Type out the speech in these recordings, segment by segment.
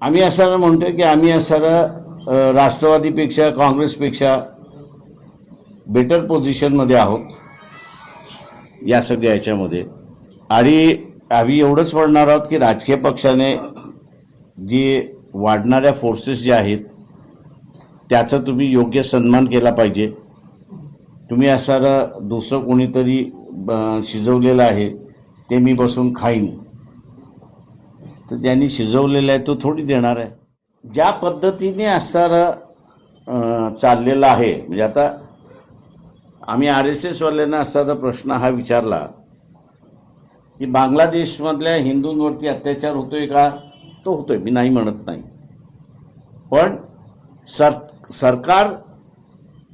आम्ही असं म्हणतोय की आम्ही असं राष्ट्रवादीपेक्षा काँग्रेसपेक्षा बेटर पोझिशनमध्ये आहोत या सगळ्या याच्यामध्ये. आणि आम्ही एवढंच म्हणणार आहोत की राजकीय पक्षाने जी वाढणाऱ्या फोर्सेस ज्या आहेत त्याचा तुम्ही योग्य सन्मान केला पाहिजे. तुम्ही असं दुसरं कोणीतरी शिजवलेलं आहे ते मी बसून खाईन, तर ज्यांनी शिजवलेलं आहे तो थोडी देणार आहे. ज्या पद्धतीने असणारं चाललेलं आहे, म्हणजे आता आम्ही RSS वाल्यांना असणारा प्रश्न हा विचारला की बांगलादेशमधल्या हिंदूंवरती अत्याचार होतोय का? तो होतोय, मी नाही म्हणत नाही, पण सरकार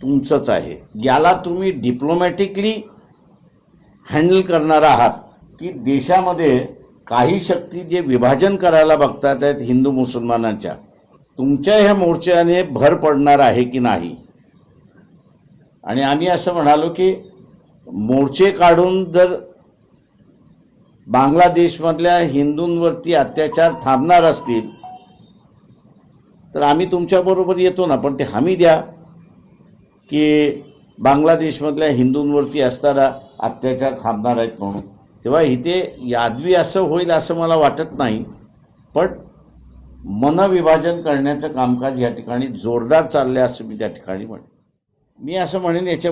तुमचंच आहे. याला तुम्ही डिप्लोमॅटिकली हँडल करणार आहात की देशामध्ये काही शक्ती जे विभाजन करायला बघतात आहेत हिंदू मुसलमानांच्या, तुमच्या ह्या मोर्चाने भर पडणार आहे की नाही? आणि आम्ही असं म्हणालो की मोर्चे काढून जर बांगलादेशमधल्या हिंदूंवरती अत्याचार थांबणार असतील तर आम्ही तुमच्याबरोबर येतो ना, पण ते हमी द्या की बांगलादेशमधल्या हिंदूंवरती असणारा अत्याचार थांबणार आहेत म्हणून. तेव्हा इथे यादवी असं होईल असं मला वाटत नाही, पण मनविभाजन करण्याचं कामकाज या ठिकाणी जोरदार चाललंय असं मी त्या ठिकाणी म्हणेन. मी असं म्हणेन याच्या